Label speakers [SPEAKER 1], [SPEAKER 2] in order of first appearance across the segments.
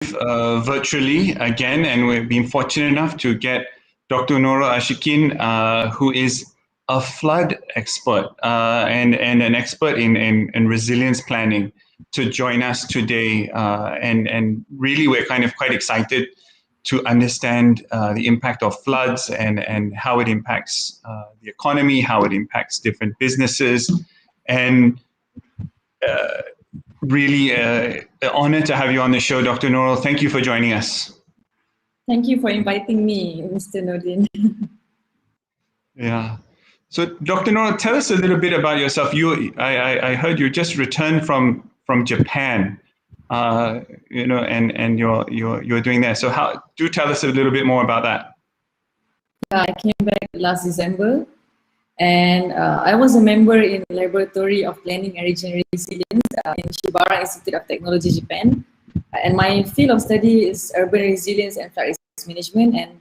[SPEAKER 1] virtually again, and we've been fortunate enough to get Dr. Nurul Ashikin, who is a flood expert and an expert in resilience planning, to join us today. And really, we're kind of quite excited to understand the impact of floods and how it impacts the economy, how it impacts different businesses, and really an honor to have you on the show, Dr. Nurul. Thank you for joining us.
[SPEAKER 2] Thank you for inviting me, Mr. Nordin.
[SPEAKER 1] Yeah. So, Dr. Nurul, tell us a little bit about yourself. I heard you just returned from Japan, and you're doing that. So, do tell us a little bit more about that.
[SPEAKER 2] I came back last December, and I was a member in the Laboratory of Planning and Regional Resilience in Shibara Institute of Technology, Japan. And my field of study is urban resilience and flood risk management. And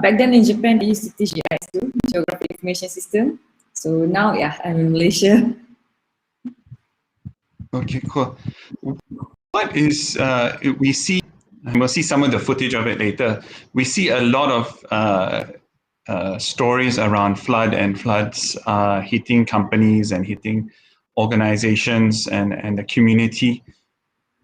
[SPEAKER 2] back then in Japan, they used to teach GIS too, Geographic Information System. So now, yeah, I'm in Malaysia.
[SPEAKER 1] Okay, cool. What is, we see, and we'll see some of the footage of it later, we see a lot of stories around flood and floods hitting companies and hitting organizations and the community.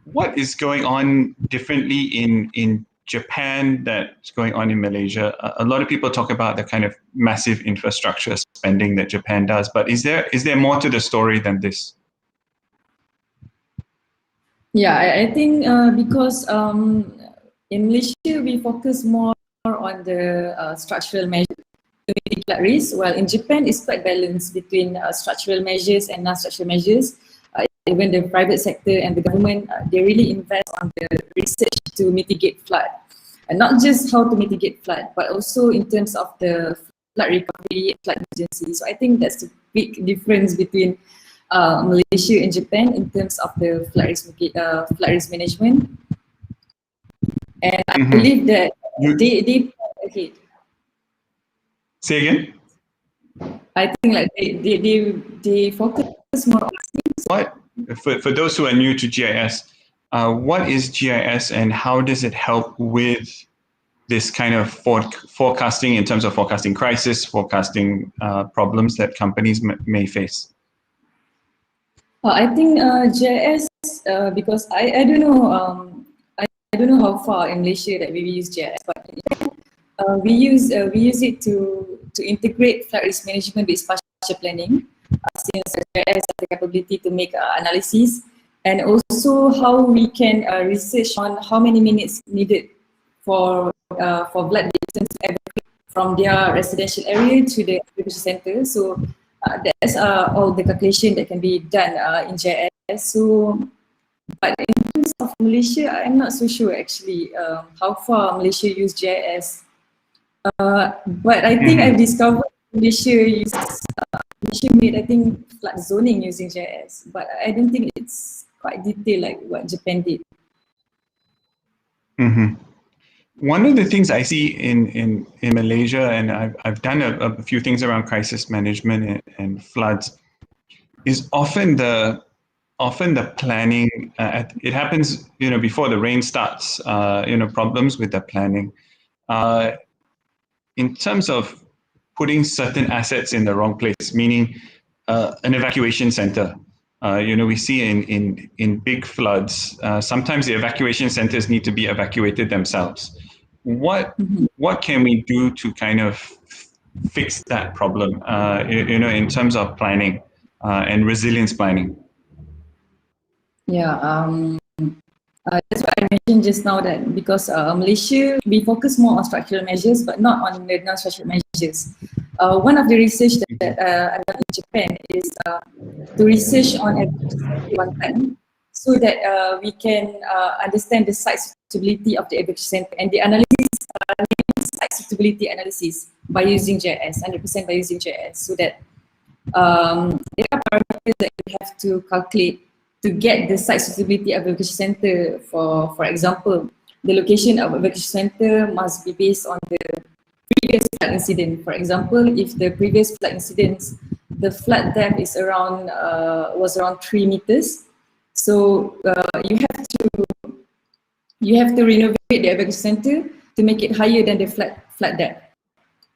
[SPEAKER 1] What is going on differently in Japan that's going on in Malaysia? A lot of people talk about the kind of massive infrastructure spending that Japan does, but is there more to the story than this?
[SPEAKER 2] Yeah, I think because in Malaysia, we focus more on the structural measures to mitigate flood risk, while in Japan, it's quite balanced between structural measures and non-structural measures. Even the private sector and the government, they really invest on the research to mitigate flood. And not just how to mitigate flood, but also in terms of the flood recovery, flood emergency. So I think that's the big difference between Malaysia and Japan in terms of the flood risk management. And I believe that they okay.
[SPEAKER 1] Say again?
[SPEAKER 2] I think like they focus more on
[SPEAKER 1] what? For those who are new to GIS, what is GIS and how does it help with this kind of forecasting in terms of forecasting crisis, forecasting problems that companies may face?
[SPEAKER 2] I think GIS, because I don't know I don't know how far in Malaysia that we use GIS, but we use it to integrate flood risk management with spatial planning. Since GIS has the capability to make analysis, and also how we can research on how many minutes needed for flood victims to evacuate from their residential area to the evacuation center. So that's all the calculation that can be done in GIS. So, but in terms of Malaysia, I'm not so sure actually how far Malaysia use GIS. But I think I've discovered Malaysia made, I think, flood zoning using GIS, but I don't think it's quite detailed like what Japan did.
[SPEAKER 1] One of the things I see in Malaysia, and I've done a few things around crisis management and floods, is often the planning. It happens, before the rain starts. Problems with the planning. In terms of putting certain assets in the wrong place, meaning an evacuation center. We see in big floods, sometimes the evacuation centers need to be evacuated themselves. What can we do to kind of fix that problem, in terms of planning and resilience planning?
[SPEAKER 2] Yeah, that's what I mentioned just now, that because Malaysia, we focus more on structural measures, but not on the non-structural measures. One of the research that I've done in Japan is to research on evacuation one time, so that we can understand the site suitability of the evacuation center, and the analysis, site suitability analysis by using GIS, 100% by using GIS, so that there are parameters that we have to calculate to get the site suitability of evacuation center. For example, the location of evacuation center must be based on the previous flood incident. For example, if the previous flood incidents, the flood depth is was around 3 meters, so you have to you have to renovate the evacuation center to make it higher than the flood depth.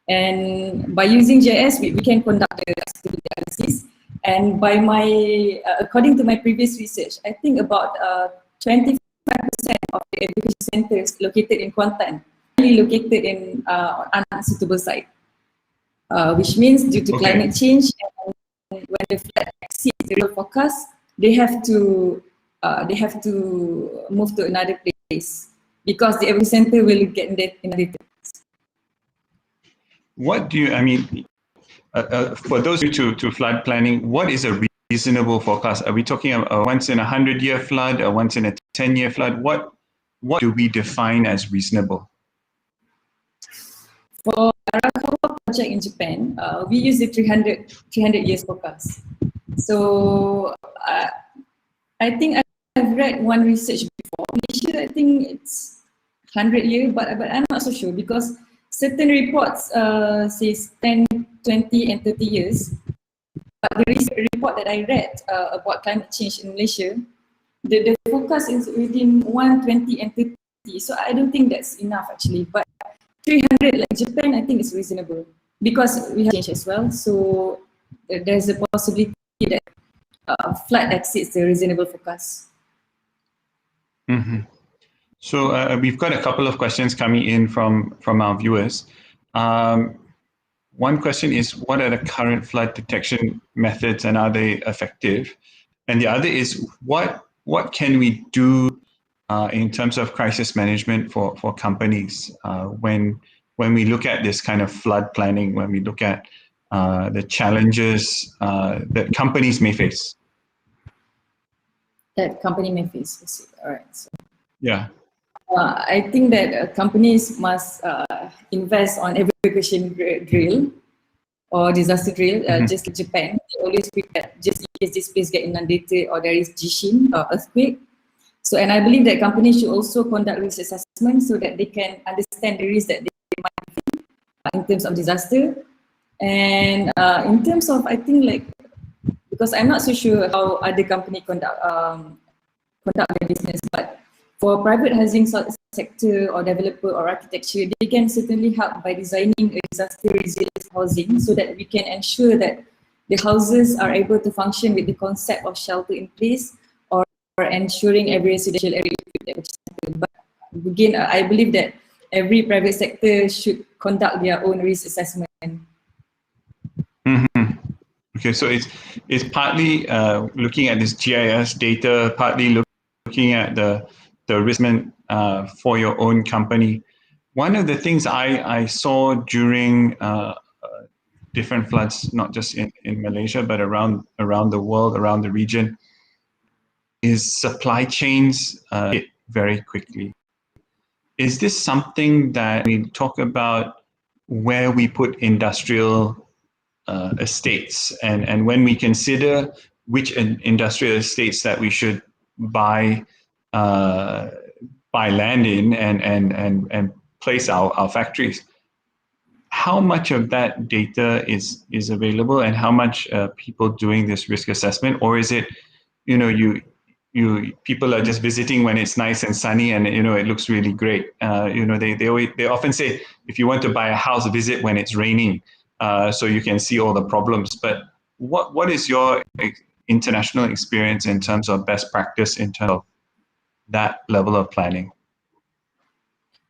[SPEAKER 2] And by using GIS, we can conduct the stability analysis. And by my, according to my previous research, I think about 25% of the evacuation centers located in Kuantan are located in unsuitable site, which means due to climate change, and when the flood exceeds the real forecast, they have to move to another place because the evacuation center will get inundated.
[SPEAKER 1] What do you, I mean, for those to flood planning, what is a reasonable forecast? Are we talking a once in 100-year flood, a once in a 10-year flood? What do we define as reasonable?
[SPEAKER 2] For Arakawa project in Japan, we use the 300 years forecast. So I think I've read one research before. Malaysia, I think it's 100 years, but I'm not so sure because certain reports says 10, 20, and 30 years. But the report that I read about climate change in Malaysia, the focus is within 120 and 30. So I don't think that's enough actually. But 300 like Japan, I think is reasonable because we have change as well. So there's a possibility that flood exceeds the reasonable forecast.
[SPEAKER 1] Mm-hmm. So we've got a couple of questions coming in from our viewers. One question is, what are the current flood detection methods and are they effective? And the other is, what can we do in terms of crisis management for companies when we look at this kind of flood planning, when we look at the challenges that companies may face?
[SPEAKER 2] That company may face. All right. So.
[SPEAKER 1] Yeah.
[SPEAKER 2] I think that companies must invest on evacuation drill or disaster drill, just like Japan. They always prepare just in case this place get inundated or there is Jishin or earthquake. So, and I believe that companies should also conduct risk assessment so that they can understand the risk that they might face in terms of disaster. And in terms of, I think like, because I'm not so sure how other company conduct their business, but for private housing sector or developer or architecture, they can certainly help by designing a disaster resilient housing so that we can ensure that the houses are able to function with the concept of shelter in place or ensuring every residential area equipped. But again, I believe that every private sector should conduct their own risk assessment.
[SPEAKER 1] Mm-hmm. Okay, so it's partly looking at this GIS data, partly looking at the risk for your own company. One of the things I saw during different floods, not just in Malaysia, but around the world, around the region, is supply chains hit very quickly. Is this something that we talk about where we put industrial estates, and when we consider which industrial estates that we should buy land in and place our factories, how much of that data is available and how much people doing this risk assessment? Or is it, people are just visiting when it's nice and sunny and it looks really great? They often say, if you want to buy a house, visit when it's raining so you can see all the problems. But what is your international experience in terms of best practice in terms of that level of planning?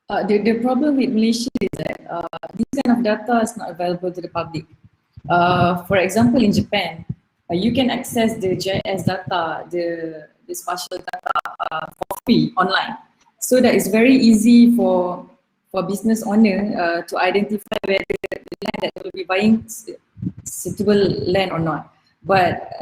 [SPEAKER 2] The problem with Malaysia is that this kind of data is not available to the public. For example, in Japan, you can access the GIS data, the spatial data for free online. So that it's very easy for business owner to identify whether the land that they will be buying is suitable land or not. But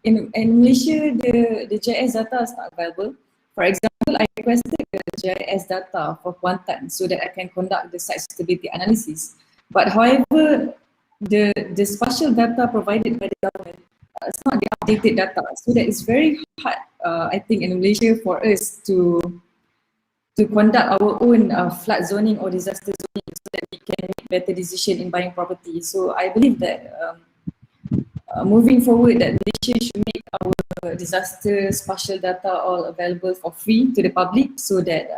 [SPEAKER 2] in Malaysia, the GIS data is not available. For example, I requested the GIS data for Kuantan so that I can conduct the site stability analysis. But however, the spatial data provided by the government is not the updated data. So that it's very hard, I think, in Malaysia for us to conduct our own flood zoning or disaster zoning so that we can make better decision in buying property. So I believe that moving forward, that Malaysia should make our disaster spatial data all available for free to the public so that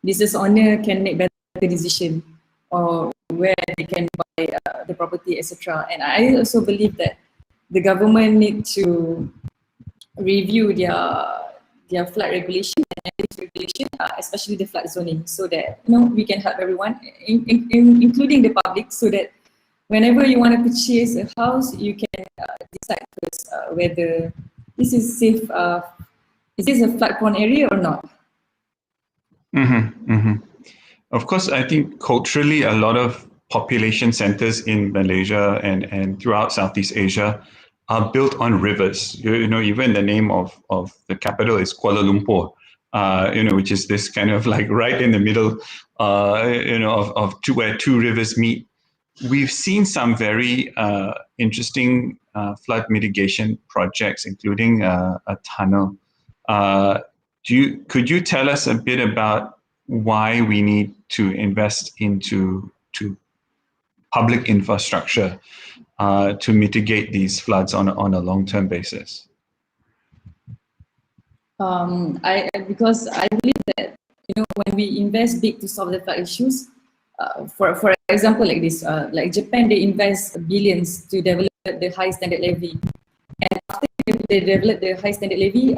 [SPEAKER 2] business owner can make better decision, or where they can buy the property, etc. And I also believe that the government need to review their flood regulation and land use regulation, especially the flood zoning, so that we can help everyone, including the public, so that whenever you want to purchase a house, you can decide first whether this is safe. Is this a flood-prone area or not?
[SPEAKER 1] Of course, I think culturally, a lot of population centers in Malaysia and throughout Southeast Asia are built on rivers. Even the name of the capital is Kuala Lumpur, which is this kind of like right in the middle, of where two rivers meet. We've seen some very interesting flood mitigation projects, including a tunnel. Could you tell us a bit about why we need to invest into public infrastructure to mitigate these floods on a long-term basis?
[SPEAKER 2] Because I believe that when we invest big to solve the flood issues, for example, like this, like Japan, they invest billions to develop the high standard levy, and after they develop the high standard levy,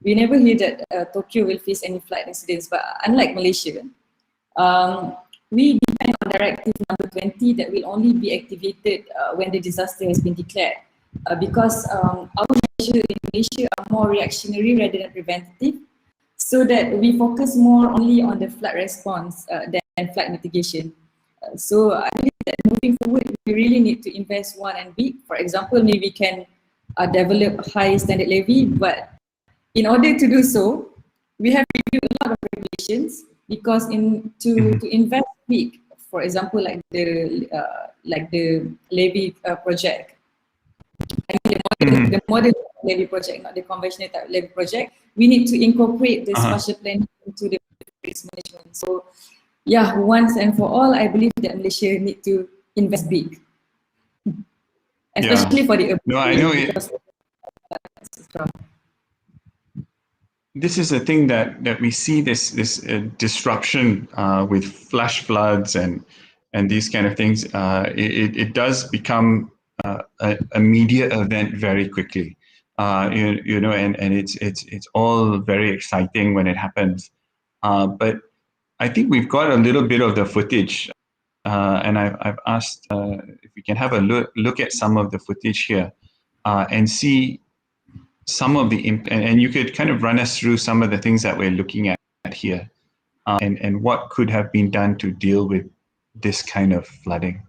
[SPEAKER 2] we never hear that Tokyo will face any flood incidents. But unlike Malaysia, we depend on Directive number 20 that will only be activated when the disaster has been declared, because our measures in Malaysia are more reactionary rather than preventative, so that we focus more only on the flood response than flood mitigation. So I believe that moving forward, we really need to invest one and big. For example, maybe we can develop high standard levy, but in order to do so, we have reviewed a lot of regulations, because to invest big, for example, like the levy project, the modern levy project, not the conventional type levy project, we need to incorporate the spatial planning into the risk management. So yeah, once and for all, I believe that Malaysia need to invest big, especially for the urban.
[SPEAKER 1] No, I know it. This is a thing that we see this disruption with flash floods and these kind of things. It does become a media event very quickly, and it's all very exciting when it happens. But I think we've got a little bit of the footage, and I've asked if we can have a look at some of the footage here and see some of the and you could kind of run us through some of the things that we're looking at here, and what could have been done to deal with this kind of flooding.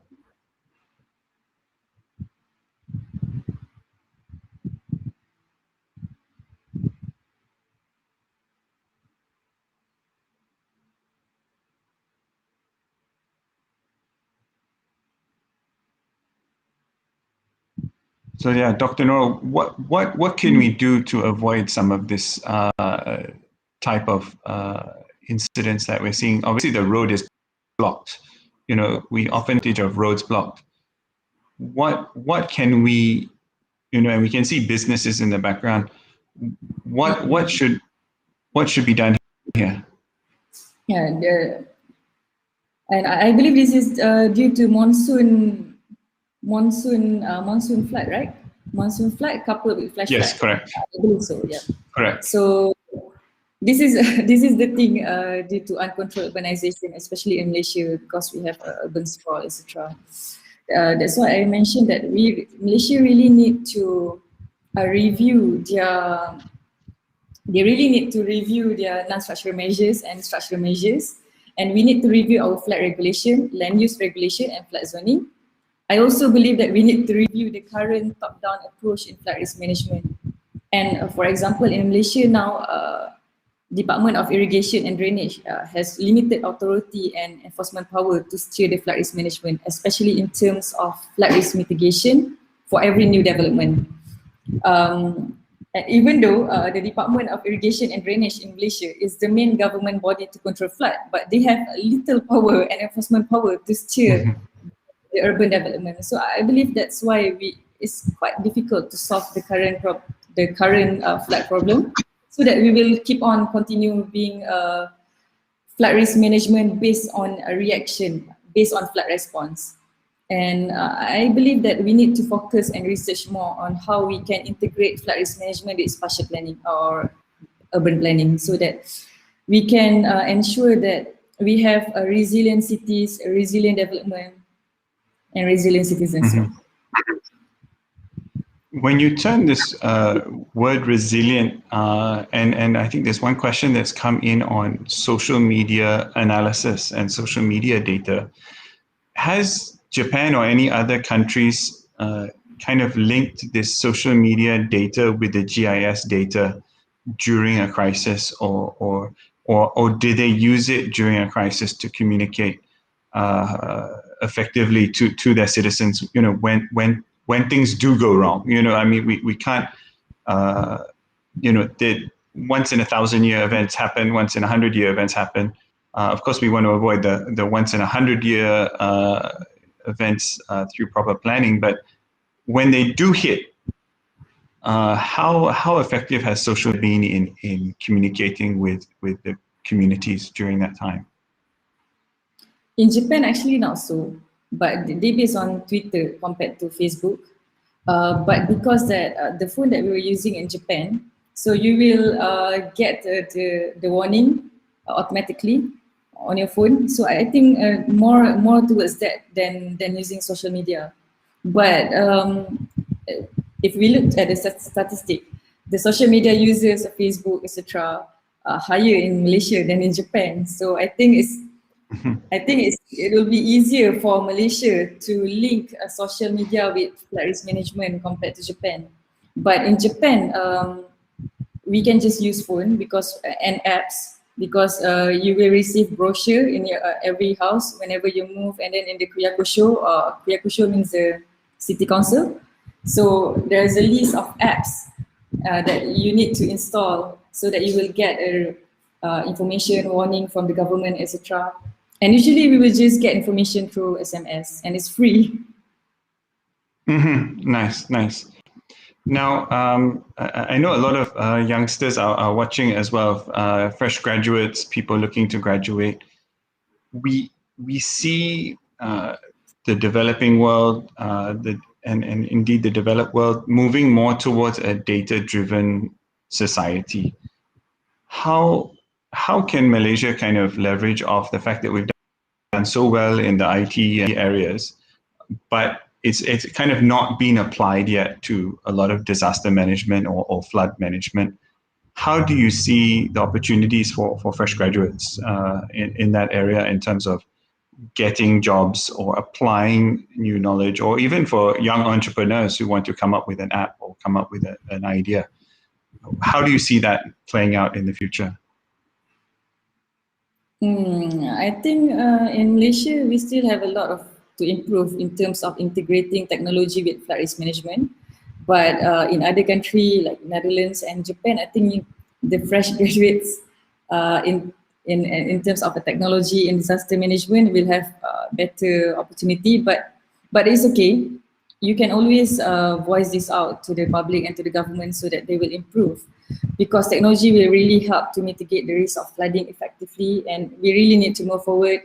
[SPEAKER 1] So yeah, Dr. Nurul, what can we do to avoid some of this type of incidents that we're seeing? Obviously, the road is blocked. We often think of roads blocked. What can we, and we can see businesses in the background. What should be done here?
[SPEAKER 2] Yeah, and I believe this is due to monsoon flood, right? Monsoon flood coupled with flash flood.
[SPEAKER 1] Yes, correct.
[SPEAKER 2] I believe so. Yeah.
[SPEAKER 1] Correct.
[SPEAKER 2] So this is the thing due to uncontrolled urbanization, especially in Malaysia, because we have urban sprawl, etc. That's why I mentioned that Malaysia really need to review their. They really need to review their non-structural measures and structural measures, and we need to review our flood regulation, land use regulation, and flood zoning. I also believe that we need to review the current top-down approach in flood risk management. And for example, in Malaysia now, Department of Irrigation and Drainage has limited authority and enforcement power to steer the flood risk management, especially in terms of flood risk mitigation for every new development. And even though the Department of Irrigation and Drainage in Malaysia is the main government body to control flood, but they have little power and enforcement power to steer the urban development. So I believe that's why it's quite difficult to solve the current flood problem, so that we will keep on continue being flood risk management based on a reaction, based on flood response. And I believe that we need to focus and research more on how we can integrate flood risk management with spatial planning or urban planning, so that we can ensure that we have a resilient cities, a resilient development, and resilient citizens.
[SPEAKER 1] Mm-hmm. When you turn this word resilient, and I think there's one question that's come in on social media analysis and social media data. Has Japan or any other countries kind of linked this social media data with the GIS data during a crisis, or did they use it during a crisis to communicate effectively to their citizens? You know, when things do go wrong, you know, I mean, we can't, you know, once in 1,000-year events happen, once in 100-year events happen. Of course, we want to avoid the once in 100-year events through proper planning. But when they do hit, how effective has social been in communicating with the communities during that time?
[SPEAKER 2] In Japan, actually not so, but they based on Twitter compared to Facebook. But because that the phone that we were using in Japan, so you will get the warning automatically on your phone. So I think more towards that than using social media. But if we look at the statistic, the social media users of Facebook, etc., are higher in Malaysia than in Japan. So I think it will be easier for Malaysia to link social media with flood risk management compared to Japan. But in Japan, we can just use phone and apps, because you will receive brochure in your every house whenever you move, and then in the Kuyakusho means the city council. So there's a list of apps that you need to install so that you will get information warning from the government, etc. And usually we will just get information through SMS, and it's free.
[SPEAKER 1] Mm-hmm. Nice. Now, I know a lot of youngsters are watching as well, fresh graduates, people looking to graduate. We see the developing world, and indeed the developed world, moving more towards a data-driven society. How can Malaysia kind of leverage off the fact that we've done so well in the IT areas, but it's kind of not been applied yet to a lot of disaster management or flood management? How do you see the opportunities for fresh graduates in that area in terms of getting jobs or applying new knowledge, or even for young entrepreneurs who want to come up with an app or come up with an idea? How do you see that playing out in the future?
[SPEAKER 2] I think in Malaysia, we still have a lot to improve in terms of integrating technology with flood risk management. But in other countries like Netherlands and Japan, I think the fresh graduates in terms of the technology and disaster management will have better opportunity. But it's okay. You can always voice this out to the public and to the government so that they will improve, because technology will really help to mitigate the risk of flooding effectively, and we really need to move forward.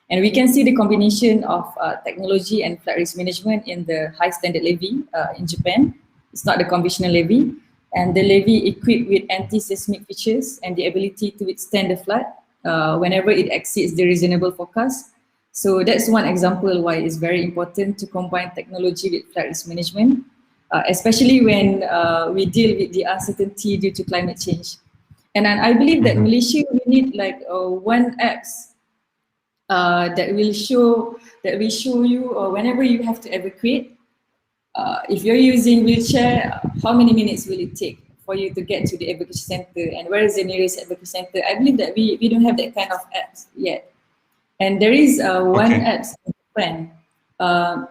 [SPEAKER 2] And we can see the combination of technology and flood risk management in the high standard levy in Japan. It's not the conventional levy, and the levy equipped with anti-seismic features and the ability to withstand the flood whenever it exceeds the reasonable forecast. So that's one example why it's very important to combine technology with flood risk management, especially when we deal with the uncertainty due to climate change. And I believe that Malaysia, we need like one apps that will show you whenever you have to evacuate. If you're using wheelchair, how many minutes will it take for you to get to the evacuation center, and where is the nearest evacuation center? I believe that we don't have that kind of apps yet. And there is one app in Japan.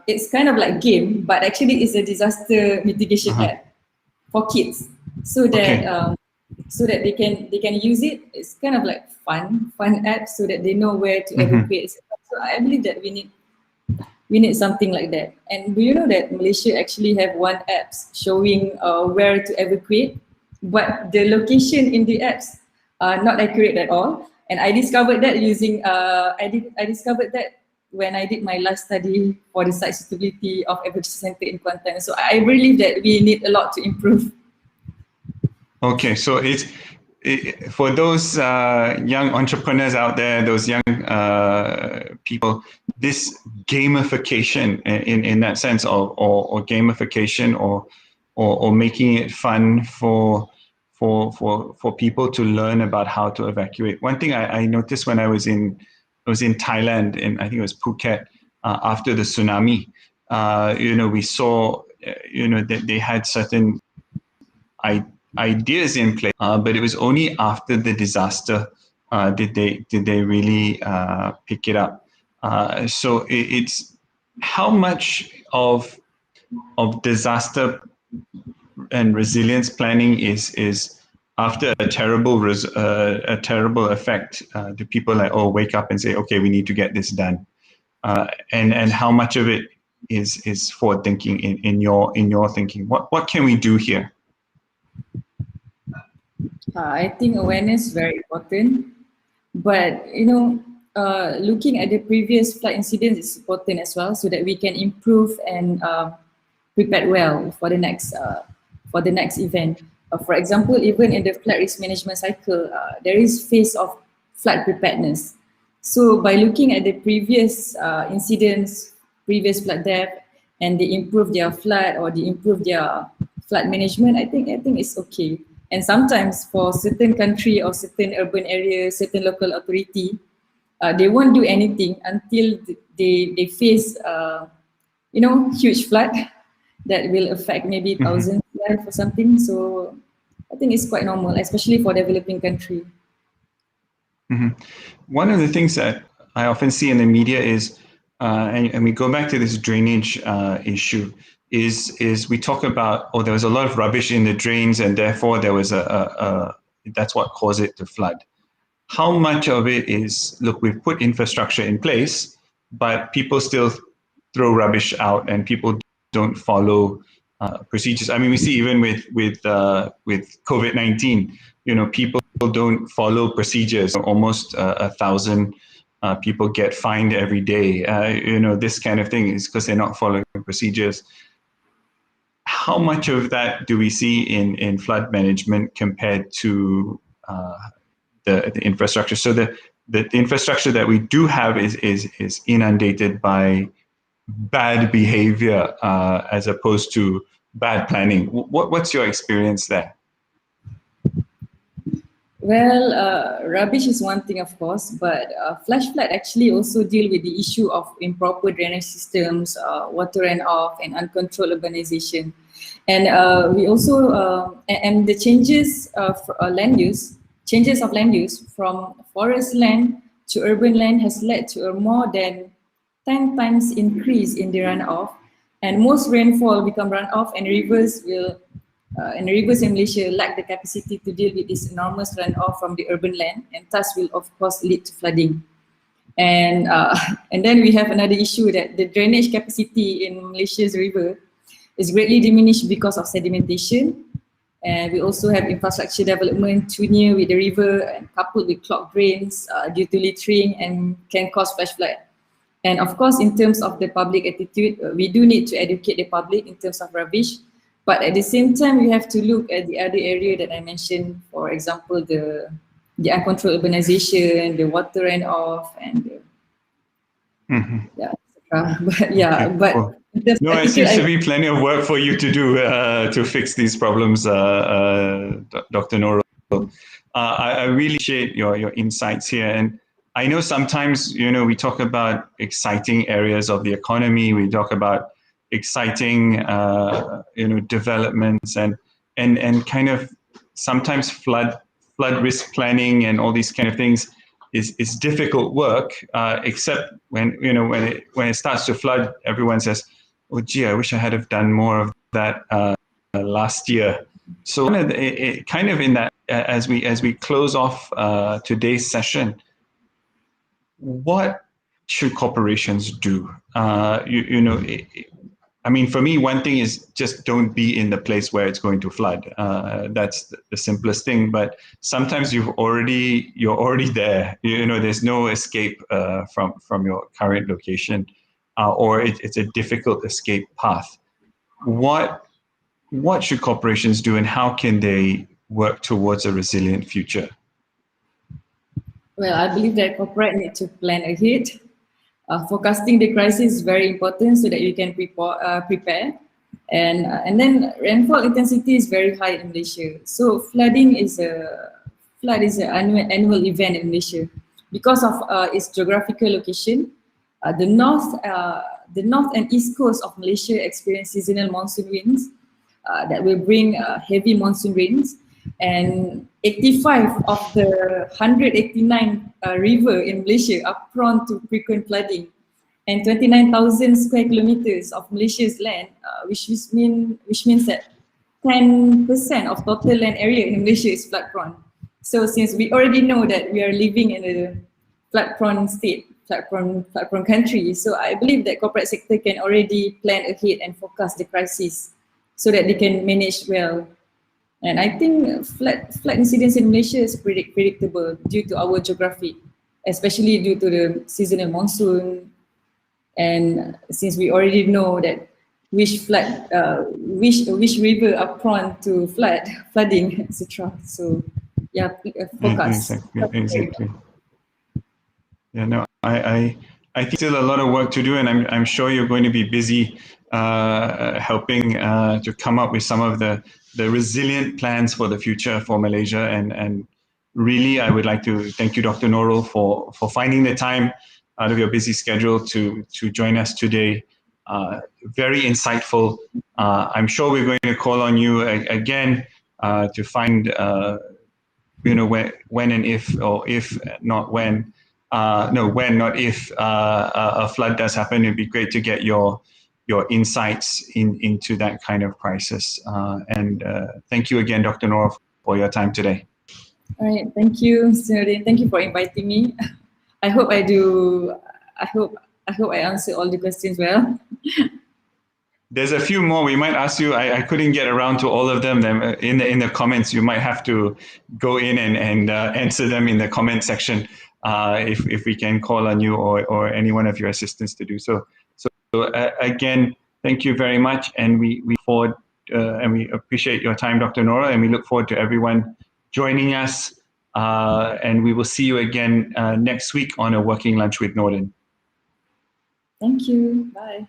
[SPEAKER 2] It's kind of like game, but actually it's a disaster mitigation app for kids, so that they can use it. It's kind of like fun app, so that they know where to evacuate. So I believe that we need something like that. And do you know that Malaysia actually have one app showing where to evacuate, but the location in the apps are not accurate at all. And I discovered that using, I discovered that when I did my last study for the site suitability of advocacy center in Kuantan. So I believe that we need a lot to improve.
[SPEAKER 1] Okay, so for those young entrepreneurs out there, those young people, this gamification in that sense, or gamification, or making it fun for people to learn about how to evacuate. One thing I noticed when I was in Thailand, and I think it was Phuket, after the tsunami. We saw that they had certain ideas in place, but it was only after the disaster did they really pick it up. So it's how much of disaster and resilience planning is after a terrible effect. Do people wake up and say, okay, we need to get this done, and how much of it is forward thinking in your thinking? What can we do here?
[SPEAKER 2] I think awareness is very important, but looking at the previous flight incidents is important as well, so that we can improve and prepare well for the next event. For example, even in the flood risk management cycle, there is phase of flood preparedness. So by looking at the previous incidents, previous flood death, and they improve their flood or they improve their flood management, I think it's okay. And sometimes for certain country or certain urban area, certain local authority, they won't do anything until they face huge flood that will affect maybe thousands of lives or something. So I think it's quite normal, especially for developing country.
[SPEAKER 1] One of the things that I often see in the media is, and we go back to this drainage issue, is we talk about, there was a lot of rubbish in the drains and therefore there was that's what caused it to flood. How much of it is, look, we've put infrastructure in place, but people still throw rubbish out and people don't follow procedures. I mean, we see even with COVID-19, people don't follow procedures. Almost 1,000 people get fined every day. This kind of thing is because they're not following procedures. How much of that do we see in flood management compared to the infrastructure? So the infrastructure that we do have is inundated by bad behavior as opposed to bad planning. What's your experience there?
[SPEAKER 2] Well, rubbish is one thing, of course, but flash flood actually also deal with the issue of improper drainage systems, water runoff, and uncontrolled urbanization. And we also, and the changes of land use from forest land to urban land has led to a more than 10 times increase in the runoff, and most rainfall become runoff, and rivers in Malaysia lack the capacity to deal with this enormous runoff from the urban land, and thus will of course lead to flooding. And then we have another issue that the drainage capacity in Malaysia's river is greatly diminished because of sedimentation. And we also have infrastructure development too near with the river and coupled with clogged drains due to littering and can cause flash flood. And of course, in terms of the public attitude, we do need to educate the public in terms of rubbish. But at the same time, we have to look at the other area that I mentioned, for example, the uncontrolled urbanization, the water runoff, and
[SPEAKER 1] no, it seems to be plenty of work for you to do to fix these problems, Dr. Nurul. I really appreciate your insights here. And I know sometimes, we talk about exciting areas of the economy. We talk about exciting, developments and kind of sometimes flood risk planning and all these kind of things is difficult work. Except when it starts to flood, everyone says, "Oh, gee, I wish I had have done more of that last year." So kind of in that, as we close off today's session, what should corporations do? I mean, for me, one thing is just don't be in the place where it's going to flood. That's the simplest thing. But sometimes you're already there. You know, there's no escape from your current location, or it's a difficult escape path. What should corporations do, and how can they work towards a resilient future?
[SPEAKER 2] Well, I believe that corporate need to plan ahead. Forecasting the crisis is very important so that you can prepare. And then rainfall intensity is very high in Malaysia. So flood is an annual event in Malaysia because of its geographical location. The north and east coast of Malaysia experience seasonal monsoon winds that will bring heavy monsoon rains, and 85 of the 189 river in Malaysia are prone to frequent flooding, and 29,000 square kilometers of Malaysia's land, which means that 10% of total land area in Malaysia is flood prone. So since we already know that we are living in a flood prone state, flood prone country, so I believe that corporate sector can already plan ahead and forecast the crisis so that they can manage well. And I think flood incidents in Malaysia is predictable due to our geography, especially due to the seasonal monsoon. And since we already know that which river are prone to flooding, etc. So yeah, focus.
[SPEAKER 1] Exactly. Yeah, no, I think still a lot of work to do, and I'm sure you're going to be busy helping to come up with some of the resilient plans for the future for Malaysia. And really, I would like to thank you, Dr. Nurul, for finding the time out of your busy schedule to join us today. Very insightful. I'm sure we're going to call on you again to find, when and if, or if not when, when, not if, a flood does happen. It'd be great to get your insights into that kind of crisis. And thank you again, Dr. Nurul, for your time today.
[SPEAKER 2] All right, thank you, Nordin. Thank you for inviting me. I hope I answer all the questions well.
[SPEAKER 1] There's a few more we might ask you. I couldn't get around to all of them. In the comments, you might have to go in and answer them in the comment section if we can call on you or any one of your assistants to do so. So again, thank you very much, and we forward and we appreciate your time, Dr. Nurul, and we look forward to everyone joining us. And we will see you again next week on a Working Lunch with Nordin.
[SPEAKER 2] Thank you. Bye.